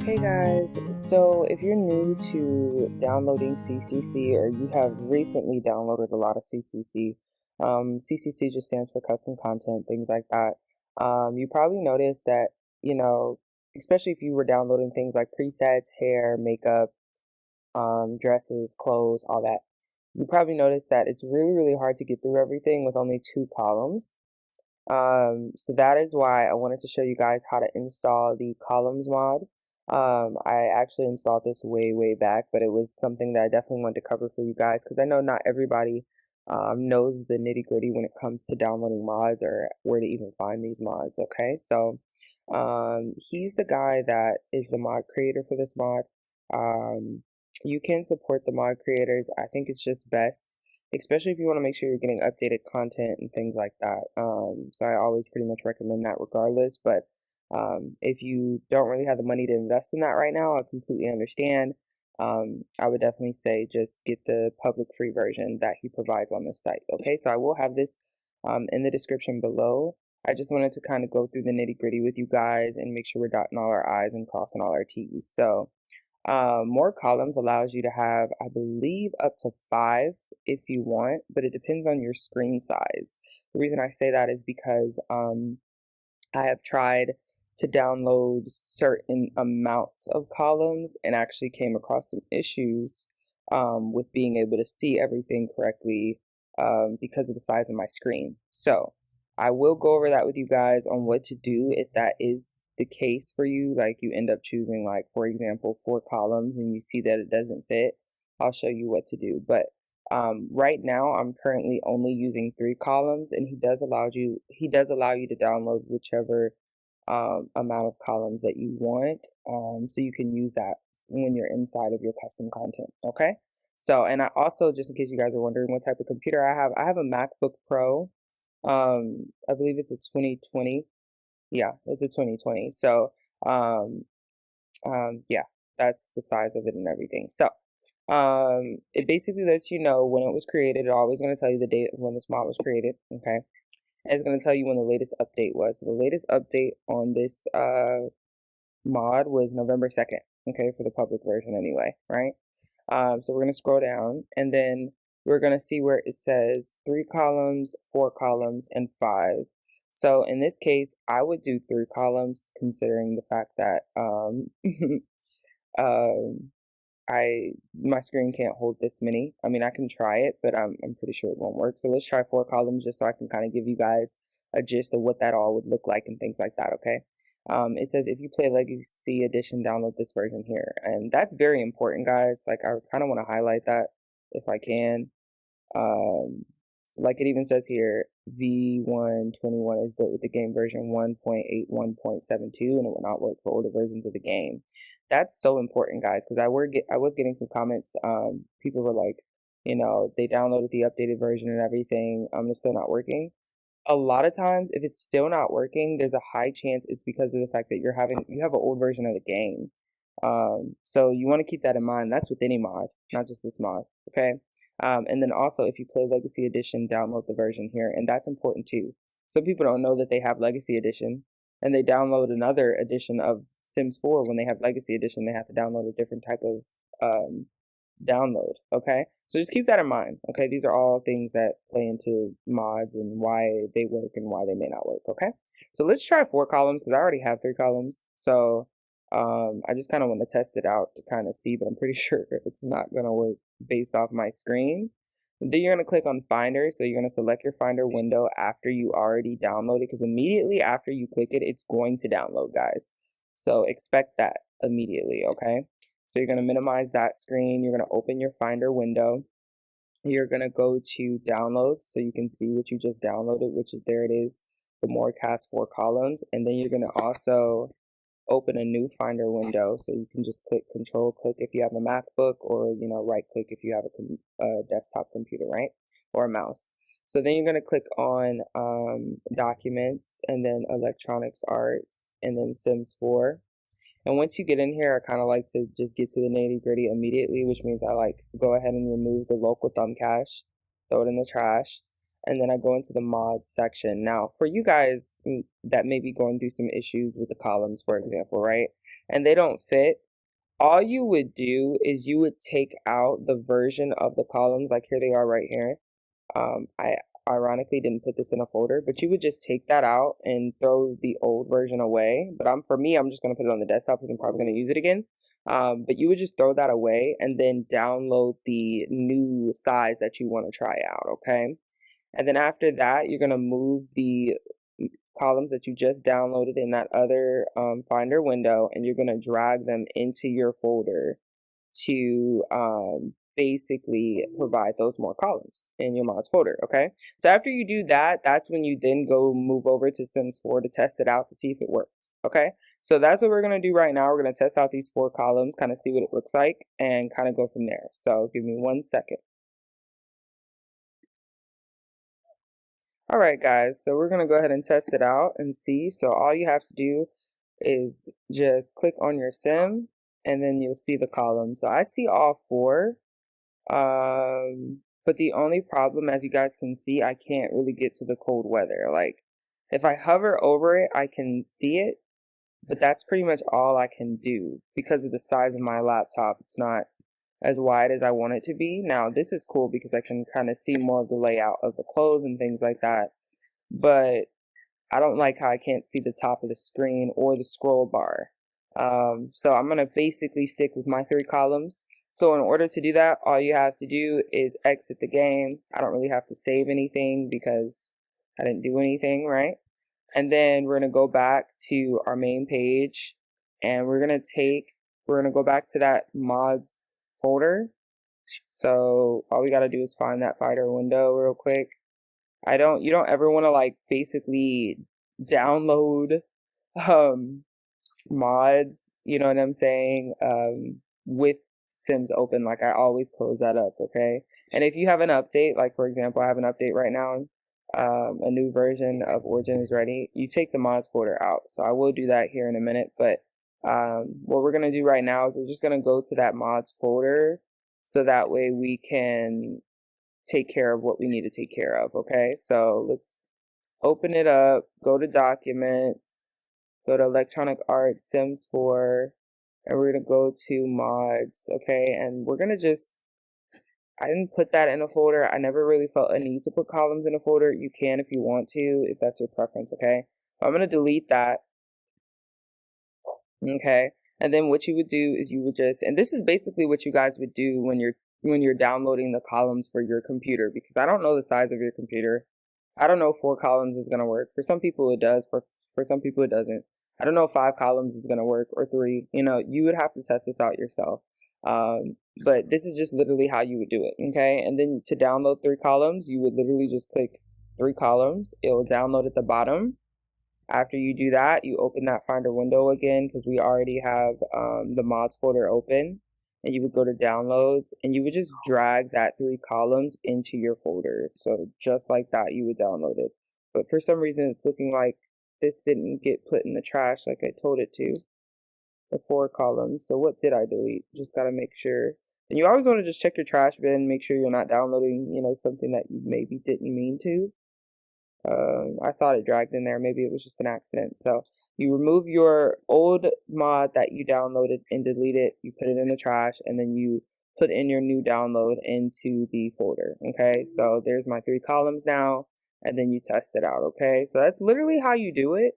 Hey guys, so if you're new to downloading CCC or you have recently downloaded a lot of CCC, CCC just stands for custom content, things like that. You probably noticed that, you know, especially if you were downloading things like presets, hair, makeup, dresses, clothes, all that. You probably noticed that it's really hard to get through everything with only two columns. So that is why I wanted to show you guys how to install the columns mod. I actually installed this way back, but it was something that I definitely wanted to cover for you guys because I know not everybody knows the nitty-gritty when it comes to downloading mods or where to even find these mods. Okay, so he's the guy that is the mod creator for this mod. You can support the mod creators. I think it's just best, especially if you want to make sure you're getting updated content and things like that. So I always pretty much recommend that regardless. But if you don't really have the money to invest in that right now, I completely understand. I would definitely say just get the public free version that he provides on this site. Okay, so I will have this in the description below. I just wanted to kind of go through the nitty gritty with you guys and make sure we're dotting all our I's and crossing all our T's. So more columns allows you to have, I believe, up to 5 if you want, but it depends on your screen size. The reason I say that is because I have tried to download certain amounts of columns and actually came across some issues with being able to see everything correctly because of the size of my screen. So I will go over that with you guys on what to do if that is the case for you. Like you end up choosing, like, for example, 4 columns and you see that it doesn't fit. I'll show you what to do. But right now I'm currently only using 3 columns, and he does allow you to download whichever amount of columns that you want, so you can use that when you're inside of your custom content. Okay, so, and I also, just in case you guys are wondering what type of computer I have a MacBook Pro. I believe it's a 2020. Yeah, it's a 2020. So yeah, that's the size of it and everything. So it basically lets you know when it was created. It's always going to tell you the date of when this mod was created. Okay, and it's going to tell you when the latest update was. So the latest update on this mod was November 2nd. Okay, for the public version anyway, right? So we're going to scroll down, and then we're going to see where it says 3 columns, 4 columns, and 5. So in this case, I would do 3 columns, considering the fact that um, my screen can't hold this many. I mean, I can try it, but I'm pretty sure it won't work. So let's try 4 columns just so I can kind of give you guys a gist of what that all would look like and things like that. Okay. It says if you play Legacy Edition, download this version here, and that's very important, guys. Like, I kind of want to highlight that if I can. Like it even says here, V121 is built with the game version 1.81.72, and it will not work for older versions of the game. That's so important, guys, because I was getting some comments. People were like, they downloaded the updated version and everything. It's still not working. A lot of times, if it's still not working, there's a high chance it's because of the fact that you have an old version of the game. So you want to keep that in mind. That's with any mod, not just this mod. Okay. And then also, if you play Legacy Edition, download the version here, and that's important too. Some people don't know that they have Legacy Edition, and they download another edition of Sims 4. When they have Legacy Edition, they have to download a different type of download. Okay, so just keep that in mind. Okay, these are all things that play into mods and why they work and why they may not work. Okay, so let's try 4 columns because I already have 3 columns. So I just kind of want to test it out to kind of see, but I'm pretty sure it's not going to work based off my screen. And then you're going to click on Finder. So you're going to select your Finder window after you already download it, because immediately after you click it, it's going to download, guys. So expect that immediately, okay? So you're going to minimize that screen. You're going to open your Finder window. You're going to go to Downloads so you can see what you just downloaded, which is, there it is, the Morecast 4 columns. And then you're going to also open a new Finder window. So you can just Control click if you have a MacBook, or right click if you have a desktop computer, right, or a mouse. So then you're going to click on Documents, and then Electronics Arts, and then Sims 4. And once you get in here, I kind of like to just get to the nitty gritty immediately, which means I go ahead and remove the local thumb cache, throw it in the trash. and then I go into the mods section. Now, for you guys that may be going through some issues with the columns, for example, right? And they don't fit, all you would do is you would take out the version of the columns, like here they are right here. I ironically didn't put this in a folder, but you would just take that out and throw the old version away. But for me, I'm just going to put it on the desktop because I'm probably going to use it again. But you would just throw that away and then download the new size that you want to try out, okay? And then after that, you're going to move the columns that you just downloaded in that other Finder window, and you're going to drag them into your folder to basically provide those more columns in your mods folder, okay? So after you do that, that's when you then go move over to Sims 4 to test it out to see if it works, okay? So that's what we're gonna do right now. We're gonna test out these 4 columns, kind of see what it looks like, and kind of go from there. So give me 1 second. All right, guys, so we're gonna go ahead and test it out and see. So all you have to do is just click on your sim, and then you'll see the columns. So I see all 4. But the only problem, as you guys can see, I can't really get to the cold weather. Like, if I hover over it, I can see it, but that's pretty much all I can do because of the size of my laptop. It's not as wide as I want it to be. Now, this is cool because I can kind of see more of the layout of the clothes and things like that, but I don't like how I can't see the top of the screen or the scroll bar. So I'm going to basically stick with my 3 columns. So in order to do that, all you have to do is exit the game. I don't really have to save anything because I didn't do anything, right? And then we're going to go back to our main page, and we're going to go back to that mods folder. So all we got to do is find that Finder window real quick. You don't ever want to like basically download mods, you know what I'm saying, with Sims open. Like, I always close that up, okay? And if you have an update, like for example, I have an update right now, a new version of Origin is ready, you take the mods folder out. So I will do that here in a minute, but what we're going to do right now is we're just going to go to that mods folder so that way we can take care of what we need to take care of, okay? So let's open it up, go to documents, go to Electronic Arts, Sims 4, and we're going to go to mods, okay? And we're going to just, I didn't put that in a folder. I never really felt a need to put columns in a folder. You can if you want to, if that's your preference, okay? I'm going to delete that, okay? And then what you would do is you would just, and this is basically what you guys would do when you're downloading the columns for your computer, because I don't know the size of your computer. I don't know if 4 columns is going to work. For some people it does, for some people it doesn't. I don't know if 5 columns is going to work or 3. You know, you would have to test this out yourself. But this is just literally how you would do it, okay? And then to download 3 columns, you would literally just click 3 columns. It will download at the bottom. After you do that, you open that Finder window again because we already have the mods folder open. And you would go to downloads and you would just drag that 3 columns into your folder. So just like that, you would download it. But for some reason, it's looking like this didn't get put in the trash like I told it to. The 4 columns. So what did I delete? Just got to make sure. And you always want to just check your trash bin, make sure you're not downloading, you know, something that you maybe didn't mean to. I thought it dragged in there. Maybe it was just an accident. So you remove your old mod that you downloaded and delete it. You put it in the trash, and then you put in your new download into the folder. Okay, so there's my 3 columns now, and then you test it out. Okay, so that's literally how you do it.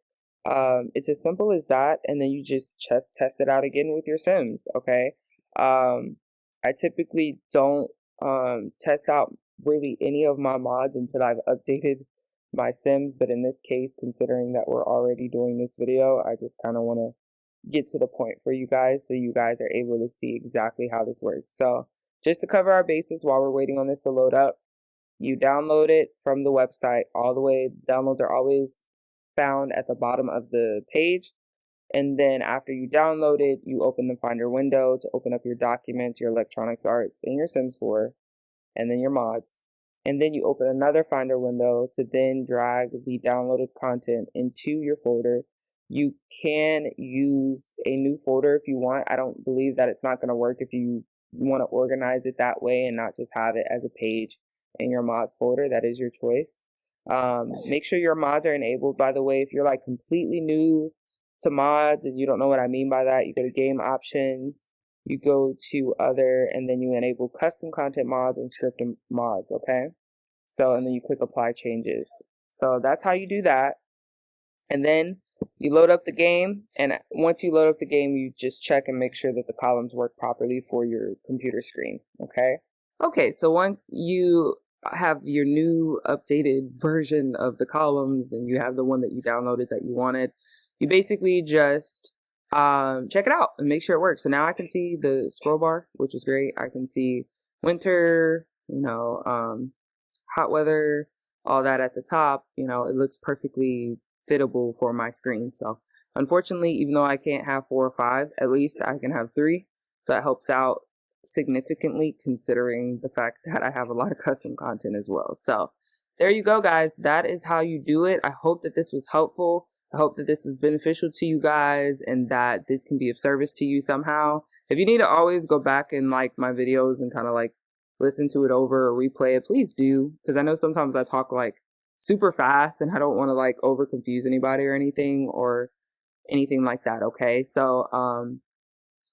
It's as simple as that, and then you just test it out again with your Sims. Okay, I typically don't test out really any of my mods until I've updated my Sims, but in this case, considering that we're already doing this video, I just kind of want to get to the point for you guys so you guys are able to see exactly how this works. So just to cover our bases while we're waiting on this to load up, you download it from the website all the way. Downloads are always found at the bottom of the page. And then after you download it, you open the Finder window to open up your documents, your Electronic Arts, and your Sims 4, and then your mods. And then you open another Finder window to then drag the downloaded content into your folder. You can use a new folder if you want. I don't believe that it's not going to work if you want to organize it that way and not just have it as a page. in your mods folder. That is your choice. Make sure your mods are enabled, by the way. If you're like completely new to mods and you don't know what I mean by that, you go to game options, you go to other, and then you enable custom content mods and script mods, okay? So, and then you click apply changes. So that's how you do that. And then you load up the game, and once you load up the game, you just check and make sure that the columns work properly for your computer screen, okay? Okay, so once you have your new updated version of the columns and you have the one that you downloaded that you wanted, you basically just check it out and make sure it works. So now I can see the scroll bar, which is great. I can see winter, hot weather, all that at the top. It looks perfectly fittable for my screen. So unfortunately, even though I can't have 4 or 5, at least I can have 3. So that helps out significantly, considering the fact that I have a lot of custom content as well. So there you go, guys. That is how you do it. I hope that this was helpful. I hope that this was beneficial to you guys and that this can be of service to you somehow. If you need to always go back and like my videos and kind of like listen to it over or replay it, please do, because I know sometimes I talk like super fast and I don't want to like over confuse anybody or anything like that. Okay, so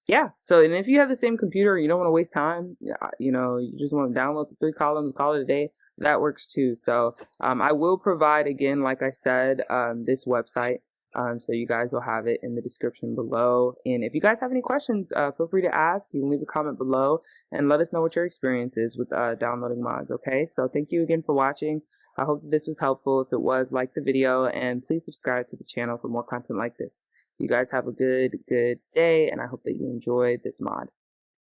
yeah, so and if you have the same computer and you don't want to waste time, you just want to download the 3 columns, call it a day, that works too. So I will provide, again, like I said, this website. So you guys will have it in the description below. And if you guys have any questions, feel free to ask. You can leave a comment below and let us know what your experience is with downloading mods, okay? So thank you again for watching. I hope that this was helpful. If it was, like the video, and please subscribe to the channel for more content like this. You guys have a good day, and I hope that you enjoyed this mod.